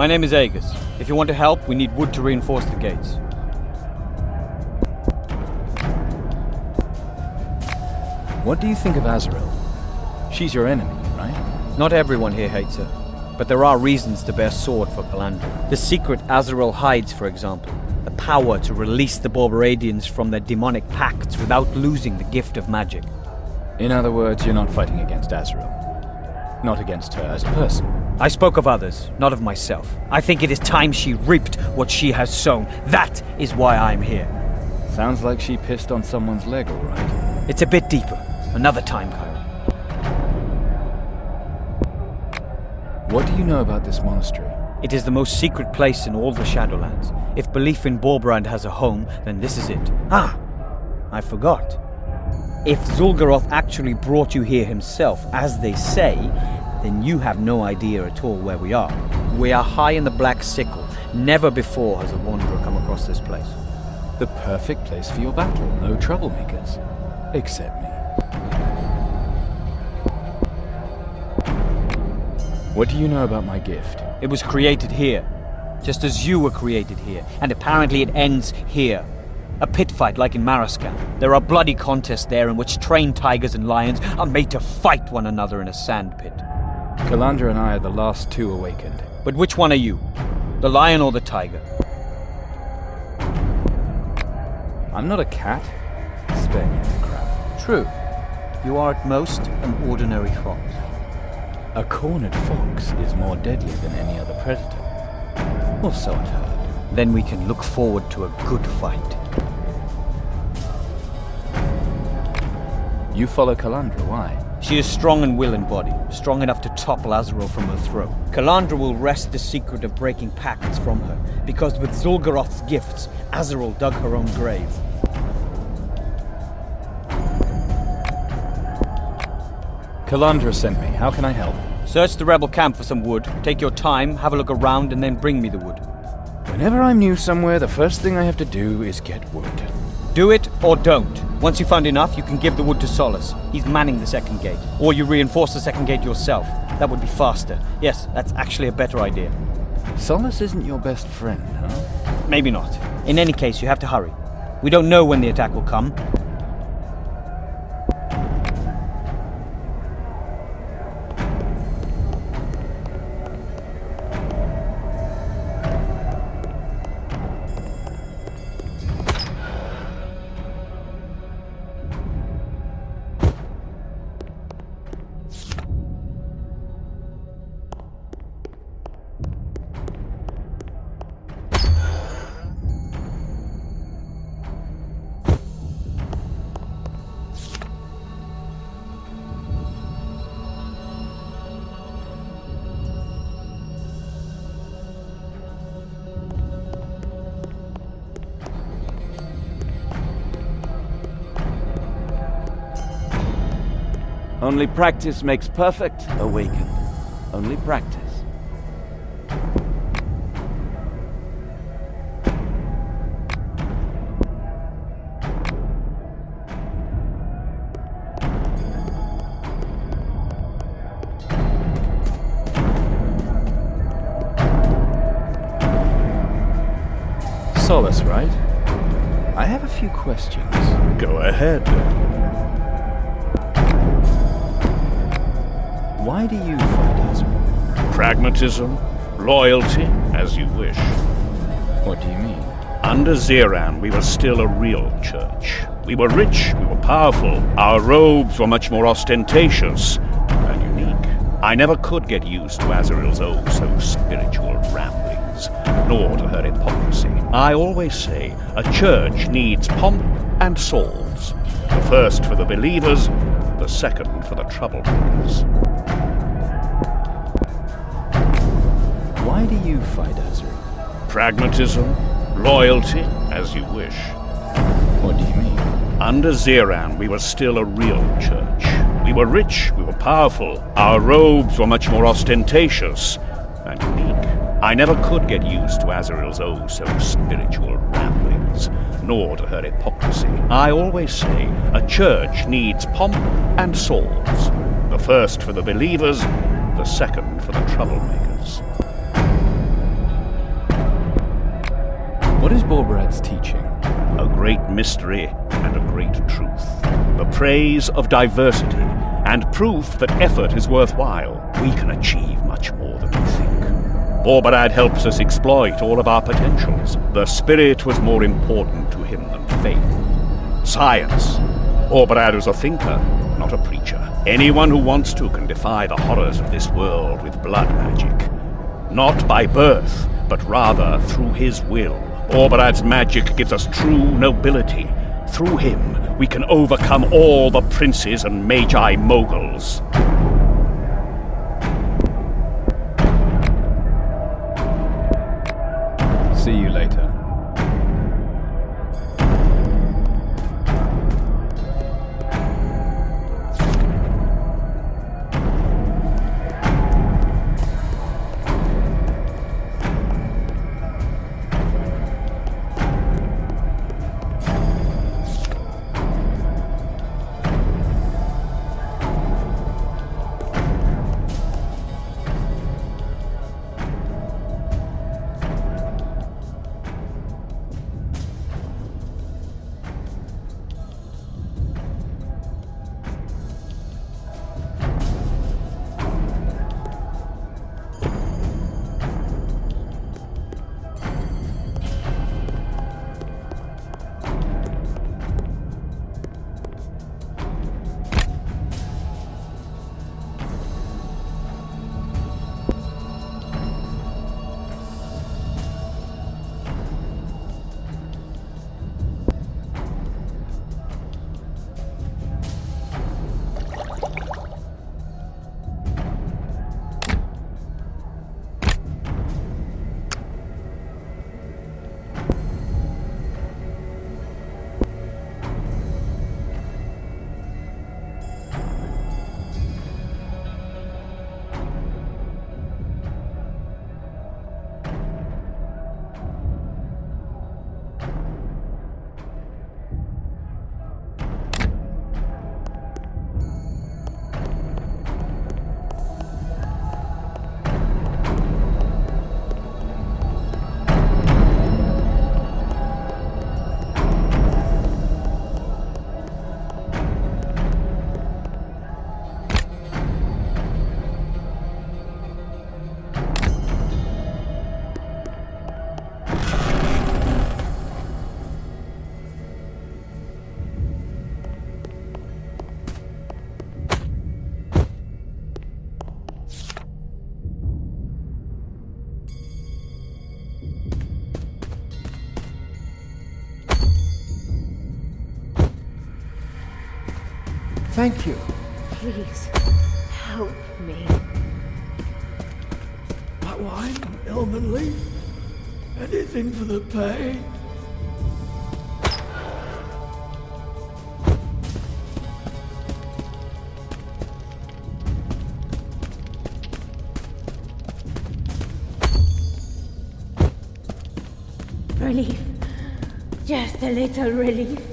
My name is Aegis. If you want to help, we need wood to reinforce the gates. What do you think of Azrael? She's your enemy, right? Not everyone here hates her, but there are reasons to bear sword for Calandra. The secret Azrael hides, for example, the power to release the Borberadians from their demonic pacts without losing the gift of magic. In other words, you're not fighting against Azrael. Not against her as a person. I spoke of others, not of myself. I think it is time she reaped what she has sown. That is why I'm here. Sounds like she pissed on someone's leg, all right. It's a bit deeper. Another time, Kyle. What do you know about this monastery? It is the most secret place in all the Shadowlands. If belief in Borbrand has a home, then this is it. Ah! I forgot. If Zul'Garoth actually brought you here himself, as they say, then you have no idea at all where we are. We are high in the Black Sickle. Never before has a wanderer come across this place. The perfect place for your battle. No troublemakers. Except me. What do you know about my gift? It was created here, just as you were created here, and apparently it ends here. A pit fight like in Maraskan. There are bloody contests there in which trained tigers and lions are made to fight one another in a sand pit. Calandra and I are the last two awakened. But which one are you? The lion or the tiger? I'm not a cat. Spare me the crap. True. You are at most an ordinary fox. A cornered fox is more deadly than any other predator. Or so I've heard. Then we can look forward to a good fight. You follow Calandra, why? She is strong in will and body, strong enough to topple Azrael from her throne. Calandra will wrest the secret of breaking pacts from her, because with Zul'Garoth's gifts, Azrael dug her own grave. Calandra sent me. How can I help? Search the rebel camp for some wood, take your time, have a look around, and then bring me the wood. Whenever I'm new somewhere, the first thing I have to do is get wood. Do it or don't. Once you find enough, you can give the wood to Solace. He's manning the second gate. Or you reinforce the second gate yourself. That would be faster. Yes, that's actually a better idea. Solace isn't your best friend, huh? Maybe not. In any case, you have to hurry. We don't know when the attack will come. Only practice makes perfect, Awaken. Only practice. Solace, right? I have a few questions. Go ahead. Why do you fight Azrael? Pragmatism, loyalty, as you wish. What do you mean? Under Zeran, we were still a real church. We were rich, we were powerful. Our robes were much more ostentatious and unique. I never could get used to Azrael's oh-so-spiritual ramblings, nor to her hypocrisy. I always say a church needs pomp and souls. The first for the believers, the second for the troublemakers. Why do you fight Azrael? Pragmatism, loyalty, as you wish. What do you mean? Under Zeran, we were still a real church. We were rich, we were powerful. Our robes were much more ostentatious and unique. I never could get used to Azrael's oh-so-spiritual ramblings, nor to her hypocrisy. I always say a church needs pomp and souls. The first for the believers, the second for the troublemakers. What is Borberad's teaching? A great mystery and a great truth. The praise of diversity and proof that effort is worthwhile. We can achieve much more than we think. Borberad helps us exploit all of our potentials. The spirit was more important to him than faith. Science. Borberad was a thinker, not a preacher. Anyone who wants to can defy the horrors of this world with blood magic. Not by birth, but rather through his will. Borberad's magic gives us true nobility. Through him, we can overcome all the princes and magi moguls. See you later. Thank you. Please, help me. That wine, Elman Leaf? Anything for the pain? Relief. Just a little relief.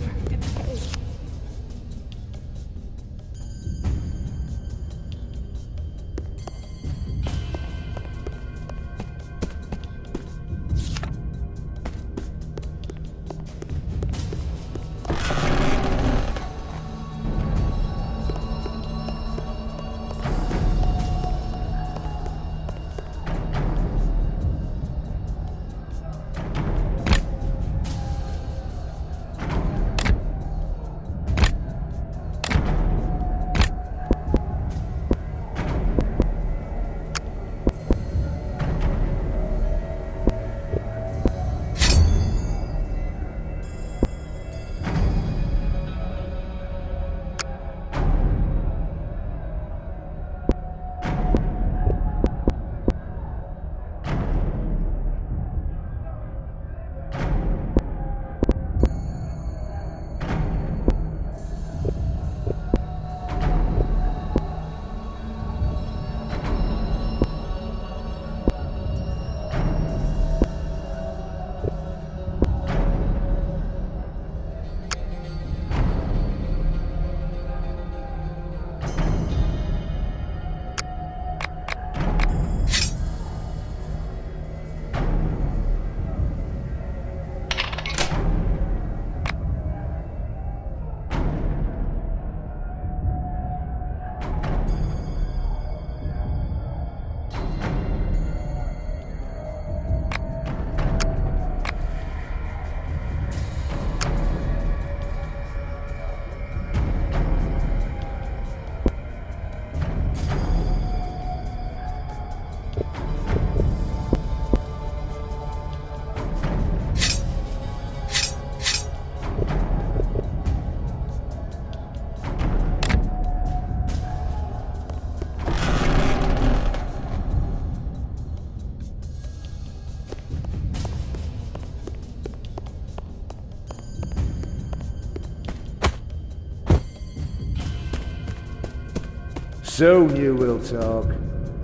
Soon you will talk.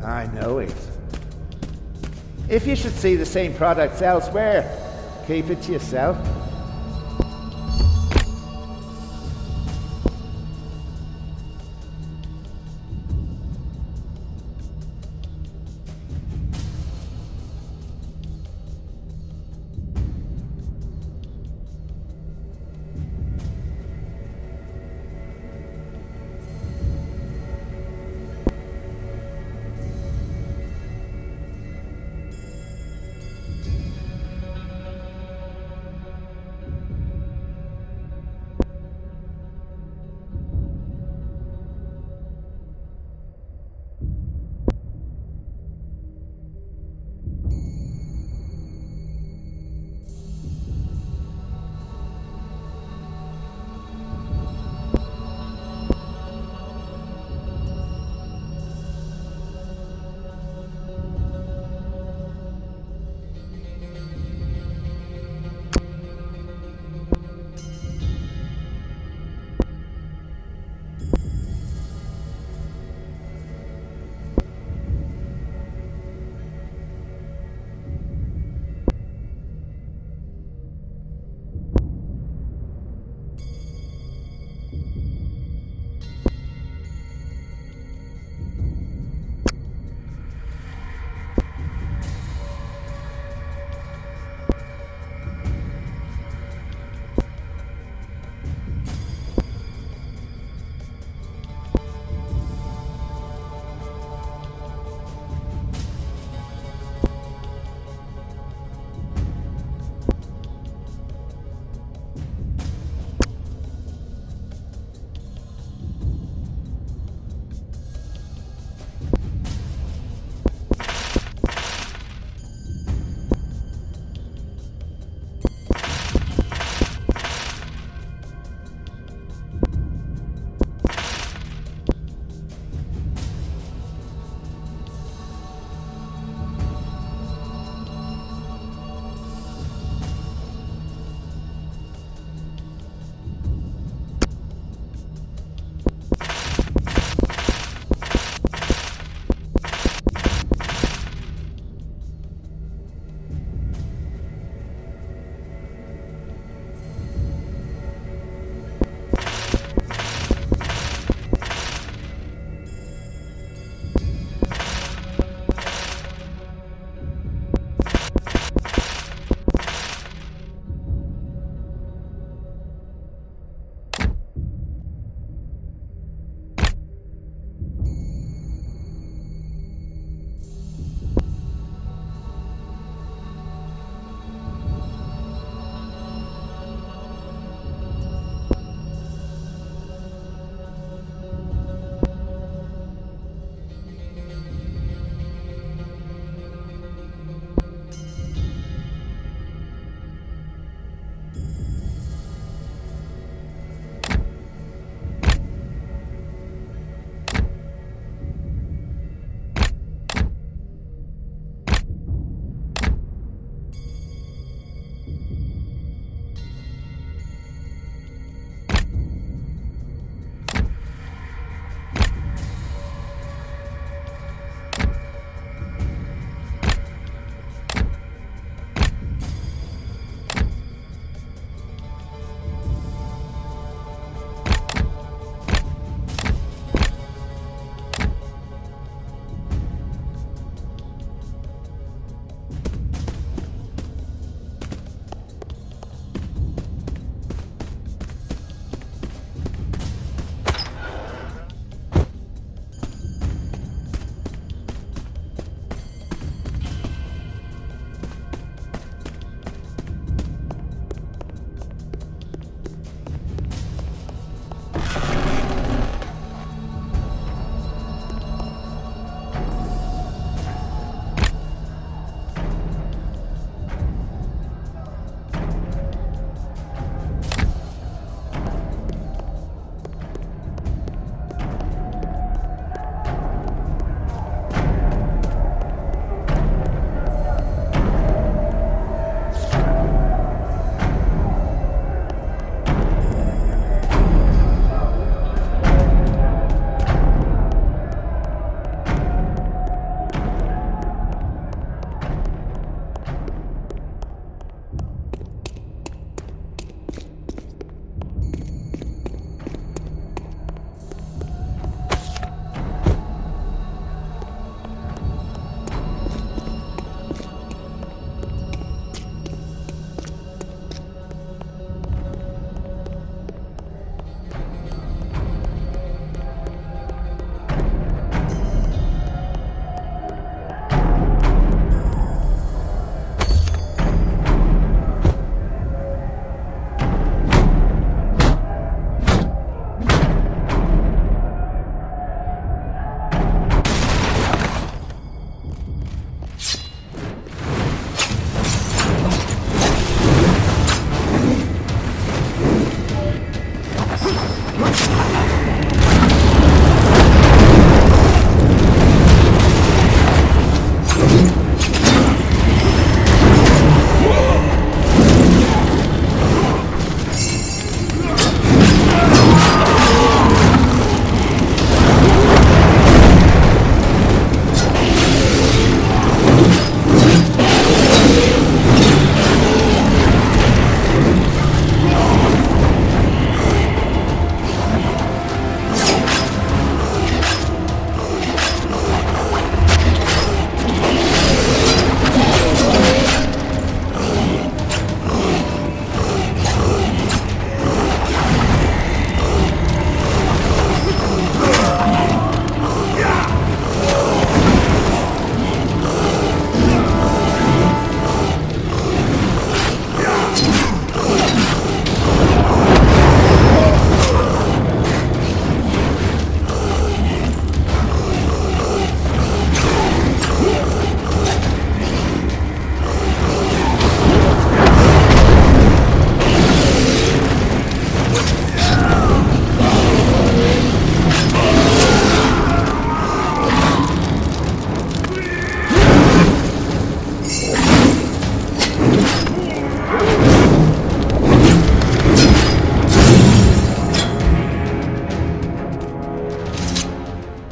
I know it. If you should see the same products elsewhere, keep it to yourself.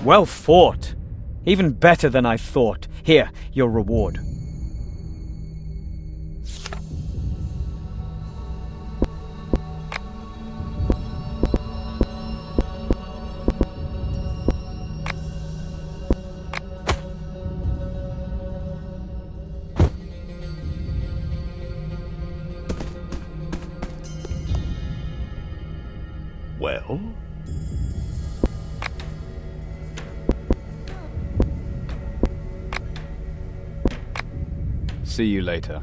Well fought. Even better than I thought. Here, your reward. Well? See you later.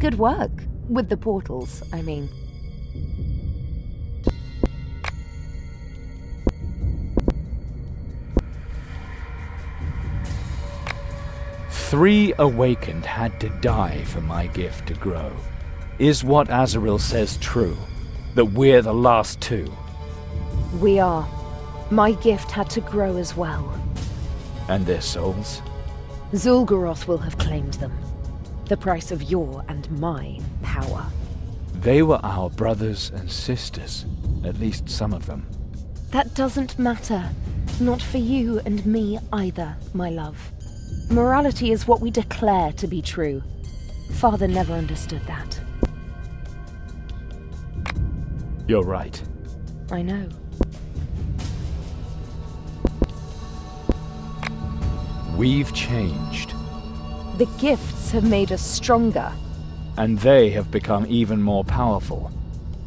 Good work. With the portals, I mean. Three awakened had to die for my gift to grow. Is what Azrael says true? That we're the last two? We are. My gift had to grow as well. And their souls? Zul'Goroth will have claimed them. The price of your and my power. They were our brothers and sisters. At least some of them. That doesn't matter. Not for you and me either, my love. Morality is what we declare to be true. Father never understood that. You're right. I know. We've changed. The gifts have made us stronger. And they have become even more powerful.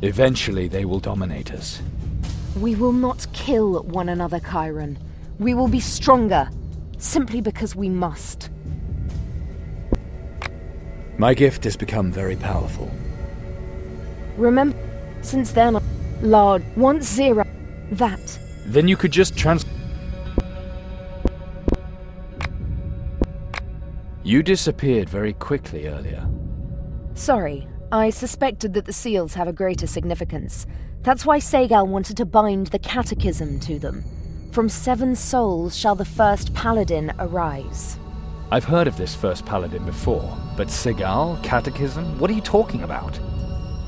Eventually they will dominate us. We will not kill one another, Chiron. We will be stronger, simply because we must. My gift has become very powerful. Remember, since then, Lord, once zero, that. Then you could just You disappeared very quickly earlier. Sorry, I suspected that the seals have a greater significance. That's why Segal wanted to bind the catechism to them. From 7 souls shall the first paladin arise. I've heard of this first paladin before, but Segal, catechism, what are you talking about?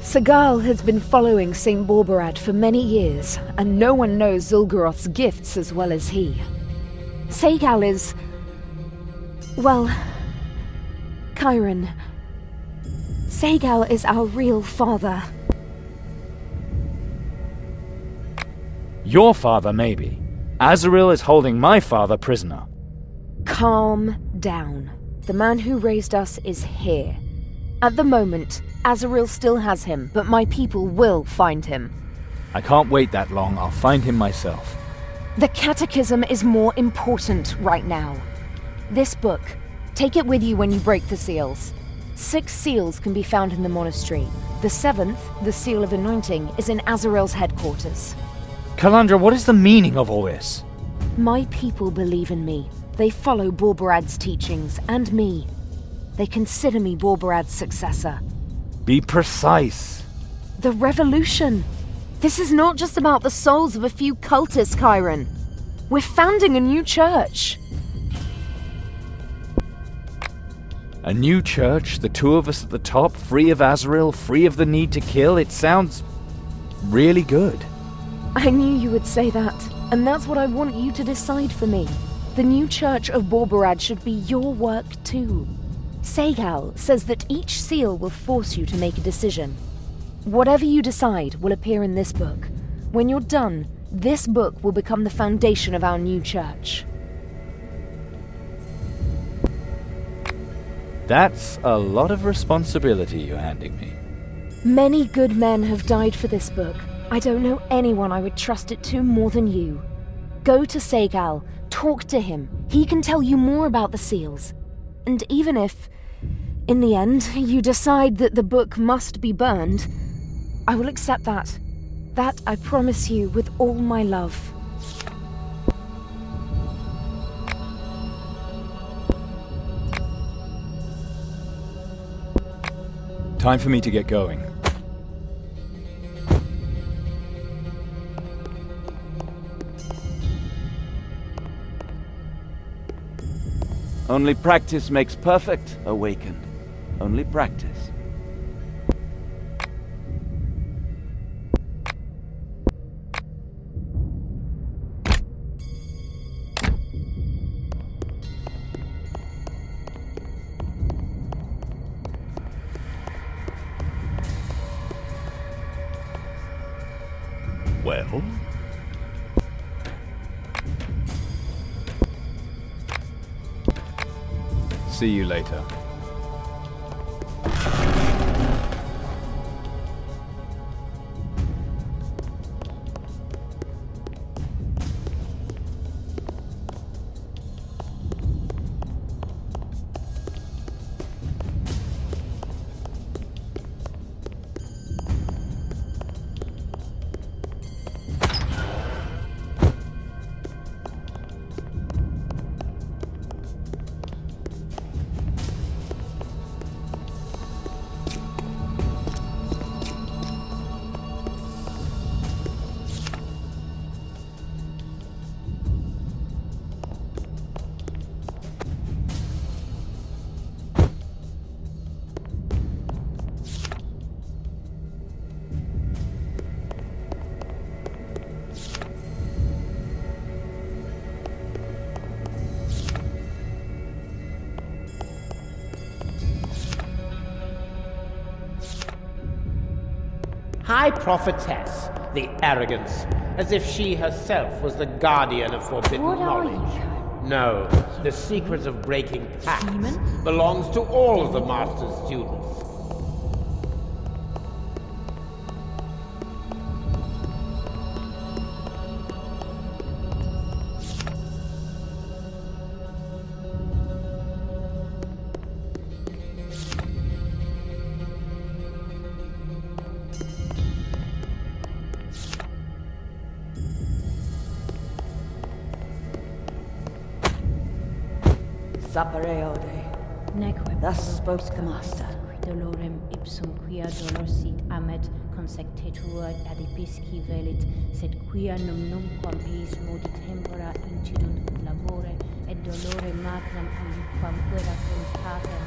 Segal has been following St. Borberad for many years, and no one knows Zul'Goroth's gifts as well as he. Segal is... well... Chiron. Segal is our real father. Your father, maybe. Azrael is holding my father prisoner. Calm down. The man who raised us is here. At the moment, Azrael still has him, but my people will find him. I can't wait that long. I'll find him myself. The catechism is more important right now. This book, take it with you when you break the seals. 6 seals can be found in the monastery. The 7th, the seal of anointing, is in Azrael's headquarters. Kalandra, what is the meaning of all this? My people believe in me. They follow Borbarad's teachings, and me. They consider me Borbarad's successor. Be precise. The revolution! This is not just about the souls of a few cultists, Chiron. We're founding a new church. A new church, the 2 of us at the top, free of Azrael, free of the need to kill. It sounds really good. I knew you would say that, and that's what I want you to decide for me. The new church of Borbarad should be your work too. Segal says that each seal will force you to make a decision. Whatever you decide will appear in this book. When you're done, this book will become the foundation of our new church. That's a lot of responsibility you're handing me. Many good men have died for this book. I don't know anyone I would trust it to more than you. Go to Segal, talk to him. He can tell you more about the seals. And even if, in the end, you decide that the book must be burned, I will accept that. That I promise you with all my love. Time for me to get going. Only practice makes perfect, awakened. Only practice. Well? See you later. High prophetess, the arrogance, as if she herself was the guardian of forbidden What are knowledge. you? No, the secret of breaking pacts belongs to all of the Master's students. Sapereode. Neque. Thus spoke the Master. Dolorem ipsum quia dolor sit amet consectetur adipisci velit, sed quia num eis modi tempora incidunt labore, et dolore magnam aliquam quera voluntatem.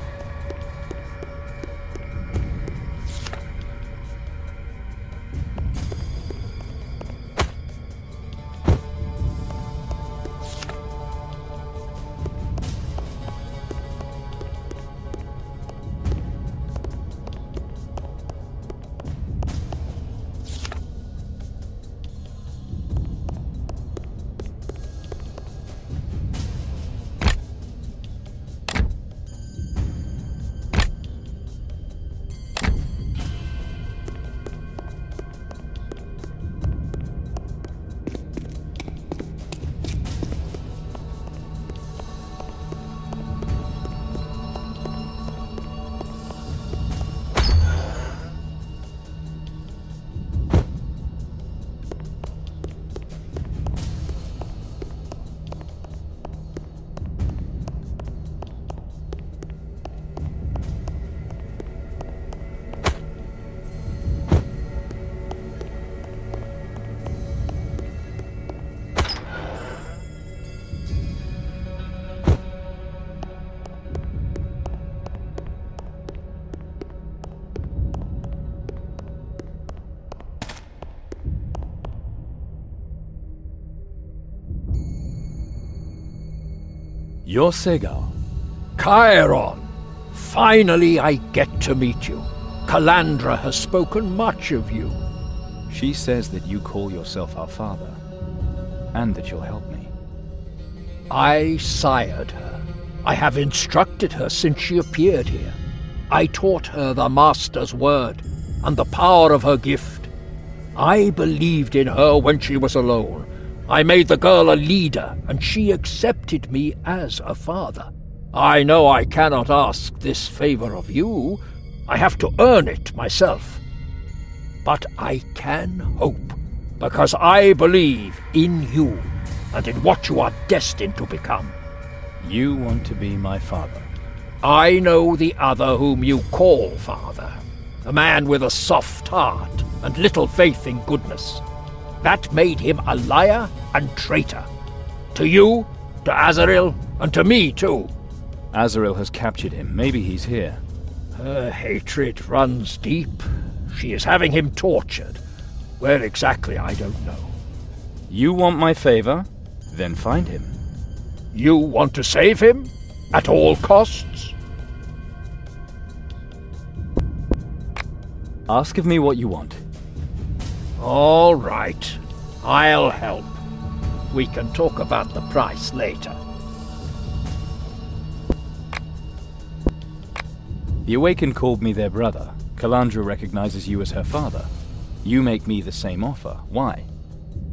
You're Segal. Chiron! Finally I get to meet you. Calandra has spoken much of you. She says that you call yourself our father, and that you'll help me. I sired her. I have instructed her since she appeared here. I taught her the Master's word, and the power of her gift. I believed in her when she was alone. I made the girl a leader, and she accepted me as a father. I know I cannot ask this favor of you. I have to earn it myself. But I can hope, because I believe in you, and in what you are destined to become. You want to be my father. I know the other whom you call father, a man with a soft heart and little faith in goodness. That made him a liar and traitor. To you, to Azrael, and to me too. Azrael has captured him. Maybe he's here. Her hatred runs deep. She is having him tortured. Where exactly, I don't know. You want my favor? Then find him. You want to save him? At all costs? Ask of me what you want. All right. I'll help. We can talk about the price later. The Awakened called me their brother. Calandra recognizes you as her father. You make me the same offer. Why?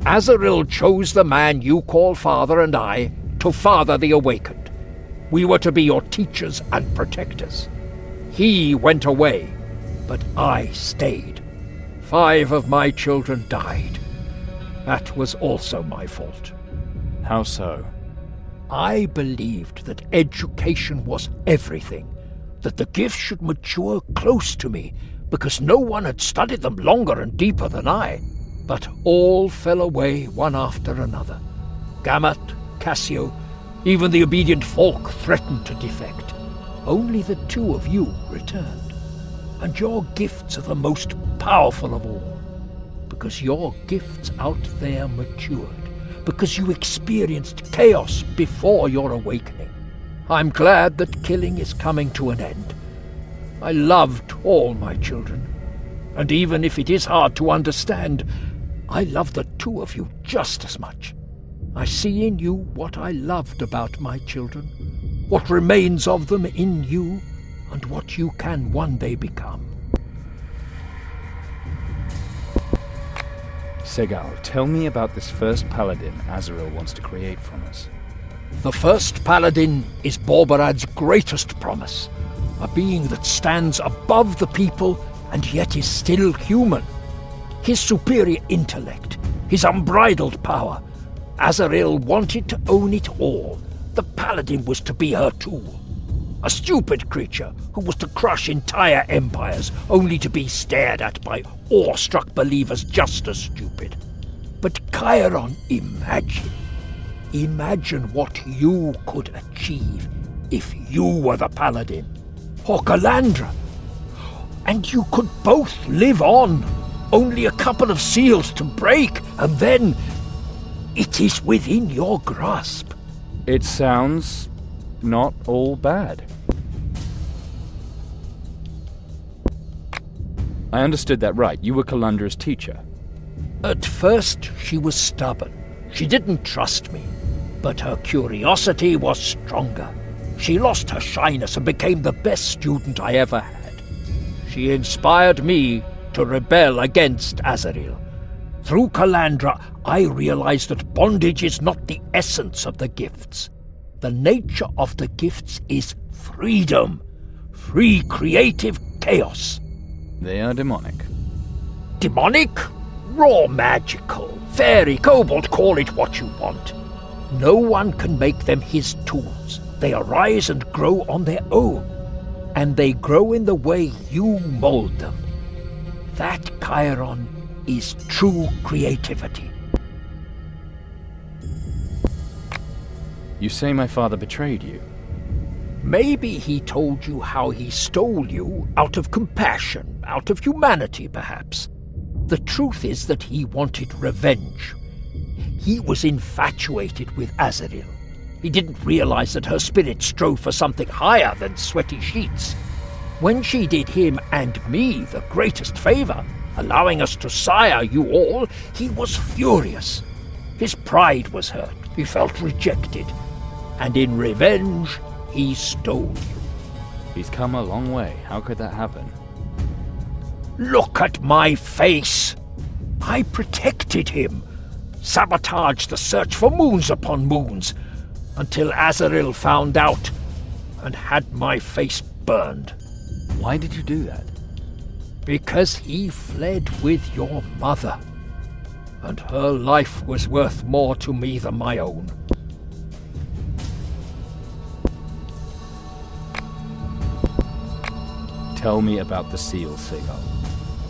Azrael chose the man you call father and I to father the Awakened. We were to be your teachers and protectors. He went away, but I stayed. 5 of my children died. That was also my fault. How so? I believed that education was everything, that the gifts should mature close to me, because no one had studied them longer and deeper than I. But all fell away one after another. Gamut, Cassio, even the obedient folk threatened to defect. Only the 2 of you returned. And your gifts are the most powerful of all, because your gifts out there matured, because you experienced chaos before your awakening. I'm glad that killing is coming to an end. I loved all my children, and even if it is hard to understand, I love the 2 of you just as much. I see in you what I loved about my children, what remains of them in you, and what you can one day become. Segal, tell me about this first paladin Azrael wants to create from us. The first paladin is Borbarad's greatest promise, a being that stands above the people and yet is still human. His superior intellect, his unbridled power. Azrael wanted to own it all. The paladin was to be her tool. A stupid creature who was to crush entire empires, only to be stared at by awestruck believers just as stupid. But Chiron, imagine what you could achieve if you were the paladin, or Calandra, and you could both live on. Only a couple of seals to break, and then it is within your grasp. It sounds not all bad. I understood that right. You were Calandra's teacher. At first, she was stubborn. She didn't trust me, but her curiosity was stronger. She lost her shyness and became the best student I ever had. She inspired me to rebel against Azrael. Through Calandra, I realized that bondage is not the essence of the gifts. The nature of the gifts is freedom, free creative chaos. They are demonic. Demonic? Raw magical. Fairy, kobold, call it what you want. No one can make them his tools. They arise and grow on their own. And they grow in the way you mold them. That, Chiron, is true creativity. You say my father betrayed you. Maybe he told you how he stole you out of compassion, out of humanity, perhaps. The truth is that he wanted revenge. He was infatuated with Azrael. He didn't realize that her spirit strove for something higher than sweaty sheets. When she did him and me the greatest favor, allowing us to sire you all, he was furious. His pride was hurt, he felt rejected, and in revenge, he stole you. He's come a long way. How could that happen? Look at my face! I protected him, sabotaged the search for moons upon moons, until Azrael found out and had my face burned. Why did you do that? Because he fled with your mother, and her life was worth more to me than my own. Tell me about the seals, Seagull.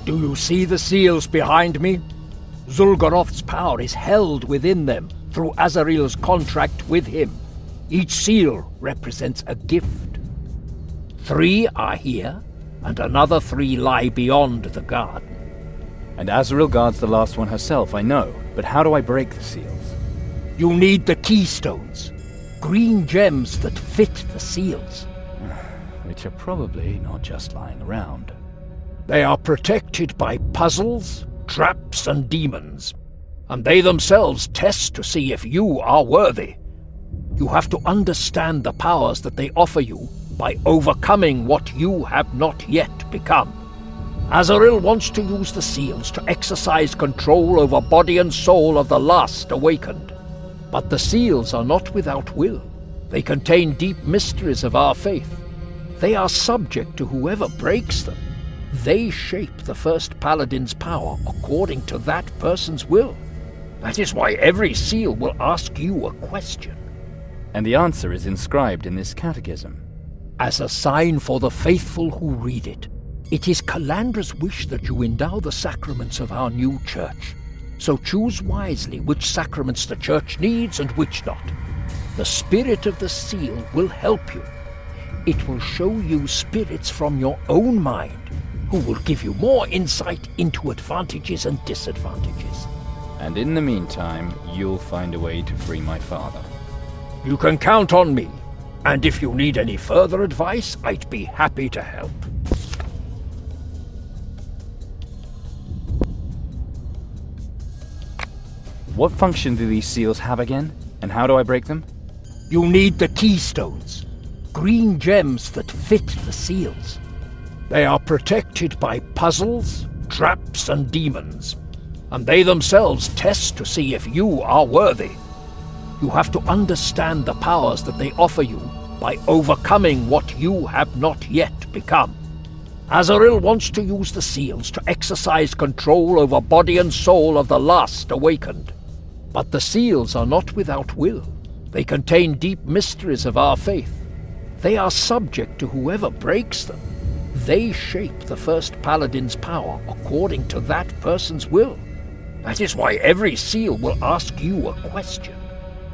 Do you see the seals behind me? Zul'Goroth's power is held within them through Azrael's contract with him. Each seal represents a gift. 3 are here, and another 3 lie beyond the garden. And Azrael guards the last one herself, I know. But how do I break the seals? You need the keystones. Green gems that fit the seals. Which are probably not just lying around. They are protected by puzzles, traps, and demons. And they themselves test to see if you are worthy. You have to understand the powers that they offer you by overcoming what you have not yet become. Azrael wants to use the seals to exercise control over body and soul of the last awakened. But the seals are not without will. They contain deep mysteries of our faith. They are subject to whoever breaks them. They shape the first paladin's power according to that person's will. That is why every seal will ask you a question. And the answer is inscribed in this catechism. As a sign for the faithful who read it, it is Calandra's wish that you endow the sacraments of our new church. So choose wisely which sacraments the church needs and which not. The spirit of the seal will help you. It will show you spirits from your own mind, who will give you more insight into advantages and disadvantages. And in the meantime, you'll find a way to free my father. You can count on me, and if you need any further advice, I'd be happy to help. What function do these seals have again? And how do I break them? You need the keystones. Green gems that fit the seals. They are protected by puzzles, traps, and demons. And they themselves test to see if you are worthy. You have to understand the powers that they offer you by overcoming what you have not yet become. Azrael wants to use the seals to exercise control over body and soul of the last awakened. But the seals are not without will. They contain deep mysteries of our faith. They are subject to whoever breaks them. They shape the first paladin's power according to that person's will. That is why every seal will ask you a question.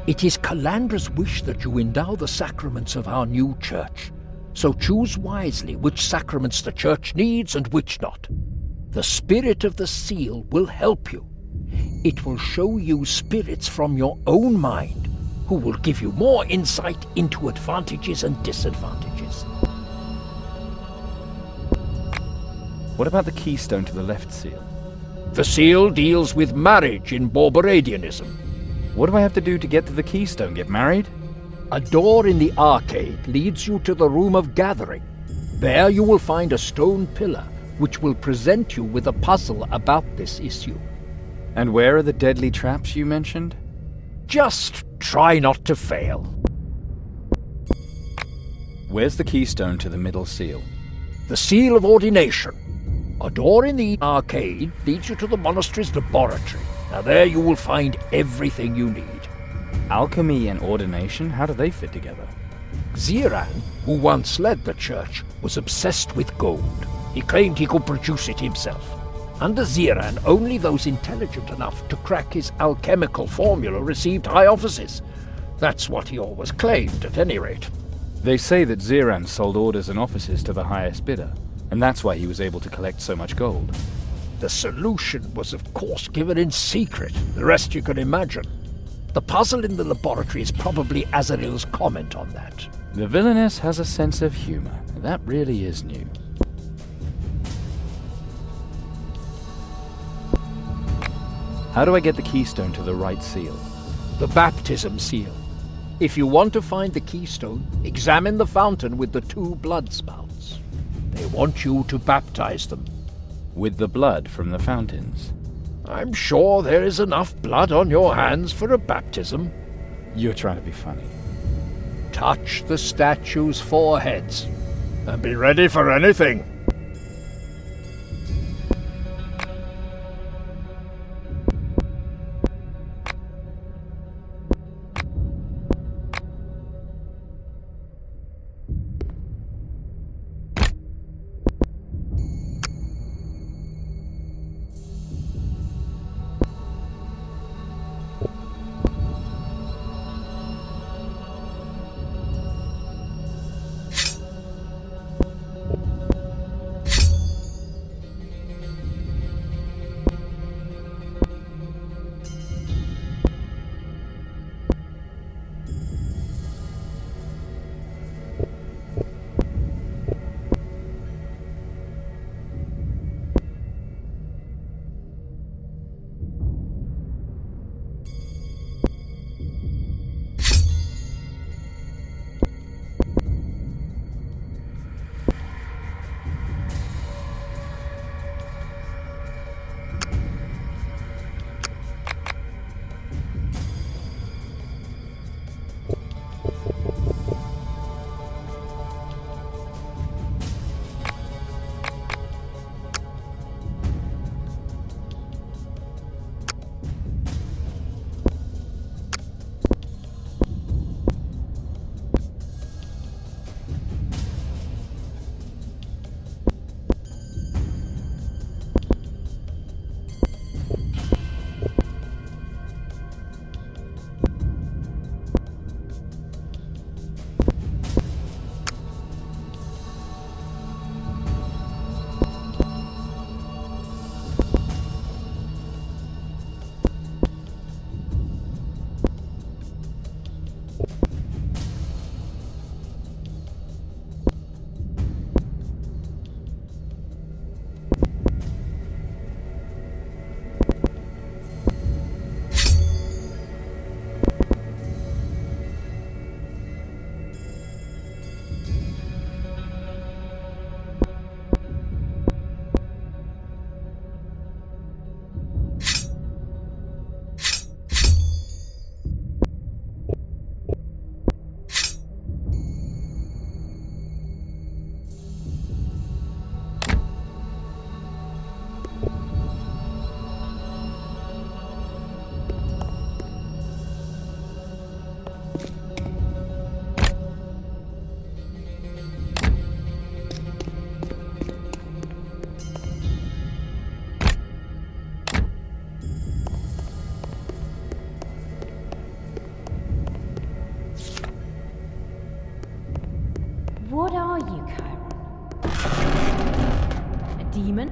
It is Calandra's wish that you endow the sacraments of our new church. So choose wisely which sacraments the church needs and which not. The spirit of the seal will help you. It will show you spirits from your own mind, who will give you more insight into advantages and disadvantages. What about the keystone to the left seal? The seal deals with marriage in Borberadianism. What do I have to do to get to the keystone? Get married? A door in the arcade leads you to the room of gathering. There you will find a stone pillar, which will present you with a puzzle about this issue. And where are the deadly traps you mentioned? Just try not to fail. Where's the keystone to the middle seal? The seal of ordination. A door in the arcade leads you to the monastery's laboratory. Now there you will find everything you need. Alchemy and ordination? How do they fit together? Ziran, who once led the church, was obsessed with gold. He claimed he could produce it himself. Under Ziran, only those intelligent enough to crack his alchemical formula received high offices. That's what he always claimed, at any rate. They say that Ziran sold orders and offices to the highest bidder, and that's why he was able to collect so much gold. The solution was, of course, given in secret. The rest you can imagine. The puzzle in the laboratory is probably Azrael's comment on that. The villainess has a sense of humor. That really is new. How do I get the keystone to the right seal? The baptism seal. If you want to find the keystone, examine the fountain with the 2 blood spouts. They want you to baptize them. With the blood from the fountains? I'm sure there is enough blood on your hands for a baptism. You're trying to be funny. Touch the statue's foreheads, and be ready for anything. What are you, Chiron? A demon?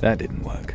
That didn't work.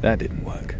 That didn't work.